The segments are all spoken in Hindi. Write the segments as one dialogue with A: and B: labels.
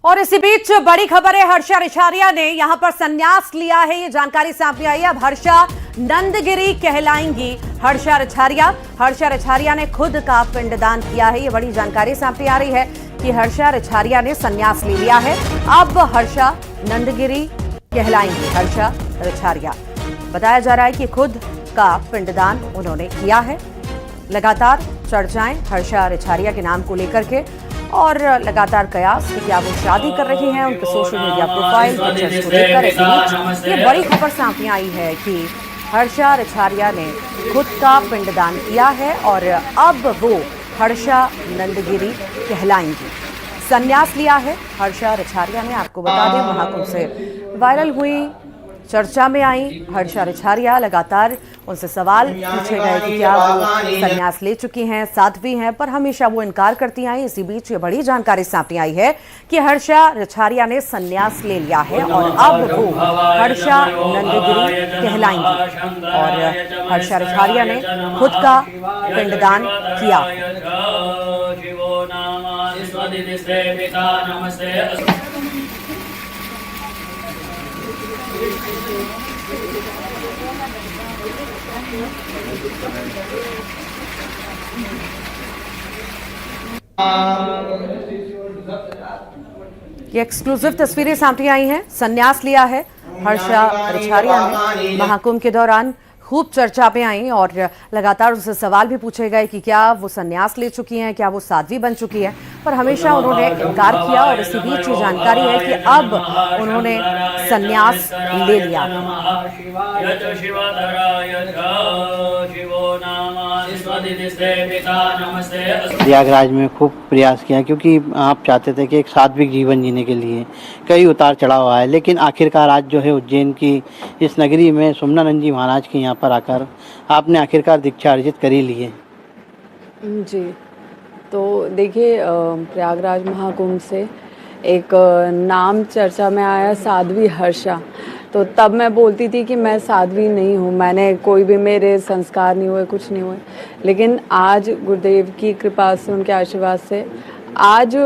A: और इसी बीच बड़ी खबर है, हर्षा रिछारिया ने यहां पर संन्यास लिया है। ये जानकारी सामने आई है। अब हर्षा नंदगिरी कहलाएंगी हर्षा रिछारिया। हर्षा रिछारिया ने खुद का पिंडदान किया है। ये बड़ी जानकारी सामने आ रही है कि हर्षा रिछारिया ने संन्यास ले लिया है। अब हर्षा नंदगिरी कहलाएंगी हर्षा रिछारिया। बताया जा रहा है कि खुद का पिंडदान उन्होंने किया है। लगातार चर्चाएं हर्षा रिछारिया के नाम को लेकर के और लगातार कयास कि क्या वो शादी कर रही हैं, उनके सोशल मीडिया प्रोफाइल पिक्चर्स को लेकर ये बड़ी खबर सामने आई है कि हर्षा रिछारिया ने खुद का पिंडदान किया है और अब वो हर्षा नंदगिरी कहलाएंगी। संन्यास लिया है हर्षा रिछारिया ने। आपको बता दें, महाकुंभ से वायरल हुई, चर्चा में आई हर्षा रिछारिया। लगातार उनसे सवाल पूछे गए कि क्या वो संन्यास ले चुकी हैं, साध्वी हैं, पर हमेशा वो इनकार करती आई। इसी बीच ये बड़ी जानकारी सामने आई है कि हर्षा रिछारिया ने संन्यास ले लिया है और अब वो हर्षा नंदगिरी कहलाएंगी और हर्षा रिछारिया ने खुद का पिंडदान किया। ये एक्सक्लूसिव तस्वीरें सामने आई हैं। संन्यास लिया है हर्षा रिछारिया ने। महाकुंभ के दौरान खूब चर्चा पे आई और लगातार उनसे सवाल भी पूछे गए कि क्या वो संन्यास ले चुकी हैं, क्या वो साध्वी बन चुकी है, पर हमेशा उन्होंने इनकार किया। और इसी बीच ये जानकारी है कि अब उन्होंने संन्यास ले लिया।
B: प्रयागराज में खूब प्रयास किया क्योंकि आप चाहते थे कि एक सात्विक जीवन जीने के लिए कई उतार चढ़ाव आए, लेकिन आखिरकार आज जो है उज्जैन की इस नगरी में सोमनानंद जी महाराज के यहाँ पर आकर आपने आखिरकार दीक्षा अर्जित कर ही ली है।
C: जी, तो देखिए, प्रयागराज महाकुंभ से एक नाम चर्चा में आया, साध्वी हर्षा। तो तब मैं बोलती थी कि मैं साध्वी नहीं हूँ, मैंने कोई भी मेरे संस्कार नहीं हुए, कुछ नहीं हुए। लेकिन आज गुरुदेव की कृपा से, उनके आशीर्वाद से आज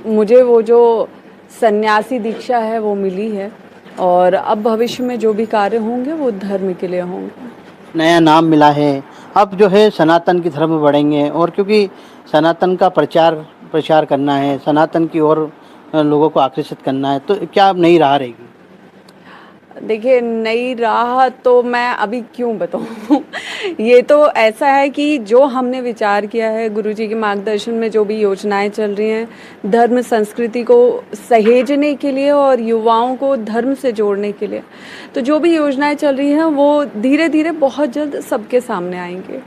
C: मुझे वो जो सन्यासी दीक्षा है वो मिली है और अब भविष्य में जो भी कार्य होंगे वो धर्म के लिए होंगे।
B: नया नाम मिला है, अब जो है सनातन की धर्म बढ़ेंगे और क्योंकि सनातन का प्रचार करना है, सनातन की ओर लोगों को आकर्षित करना है, तो क्या अब नई राह रहेगी?
C: देखिए, नई राह तो मैं अभी क्यों बताऊं ये तो ऐसा है कि जो हमने विचार किया है, गुरुजी के मार्गदर्शन में जो भी योजनाएं चल रही हैं धर्म संस्कृति को सहेजने के लिए और युवाओं को धर्म से जोड़ने के लिए, तो जो भी योजनाएं चल रही हैं वो धीरे धीरे बहुत जल्द सबके सामने आएंगे।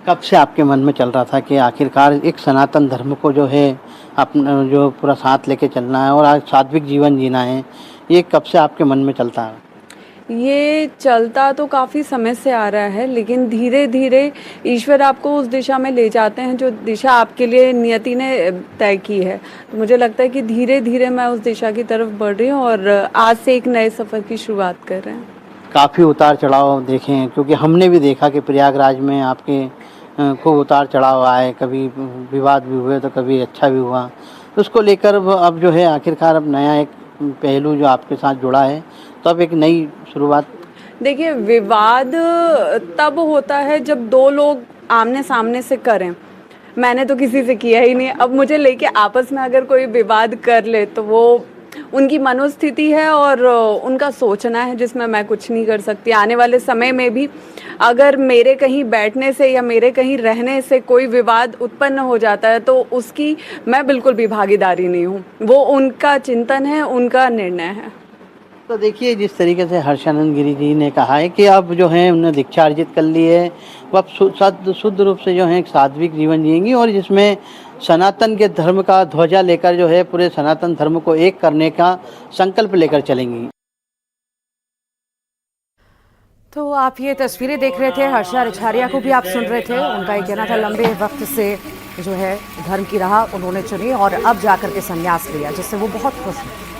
B: कब से आपके मन में चल रहा था कि आखिरकार एक सनातन धर्म को जो है अपना जो पूरा साथ लेके चलना है और आज सात्विक जीवन जीना है, ये कब से आपके मन में चलता है?
C: ये चलता तो काफ़ी समय से आ रहा है, लेकिन धीरे धीरे ईश्वर आपको उस दिशा में ले जाते हैं जो दिशा आपके लिए नियति ने तय की है। तो मुझे लगता है कि धीरे धीरे मैं उस दिशा की तरफ बढ़ रही हूँ और आज से एक नए सफ़र की शुरुआत कर रहे हैं।
B: काफ़ी उतार चढ़ाव देखे हैं, क्योंकि हमने भी देखा कि प्रयागराज में आपके खूब उतार चढ़ाव आए, कभी विवाद भी हुए तो कभी अच्छा भी हुआ। तो उसको लेकर अब जो है आखिरकार अब नया एक पहलू जो आपके साथ जुड़ा है, तो अब एक नई शुरुआत।
C: देखिए, विवाद तब होता है जब दो लोग आमने सामने से करें। मैंने तो किसी से किया ही नहीं। अब मुझे लेके आपस में अगर कोई विवाद कर ले तो वो उनकी मनोस्थिति है और उनका सोचना है, जिसमें मैं कुछ नहीं कर सकती। आने वाले समय में भी अगर मेरे कहीं बैठने से या मेरे कहीं रहने से कोई विवाद उत्पन्न हो जाता है तो उसकी मैं बिल्कुल भी भागीदारी नहीं हूँ। वो उनका चिंतन है, उनका निर्णय है।
B: तो देखिए, जिस तरीके से हर्षा नंदगिरी जी ने कहा है कि अब जो है उन्होंने दीक्षा अर्जित कर ली है, वो अब शुद्ध रूप से जो है एक सात्विक जीवन जिएंगी और जिसमें सनातन के धर्म का ध्वजा लेकर जो है पूरे सनातन धर्म को एक करने का संकल्प लेकर चलेंगी।
A: तो आप ये तस्वीरें देख रहे थे, हर्षा रिछारिया को भी आप सुन रहे थे। उनका ये कहना था लंबे वक्त से जो है धर्म की राह उन्होंने चुनी और अब जाकर के संन्यास लिया, जिससे वो बहुत खुश हैं।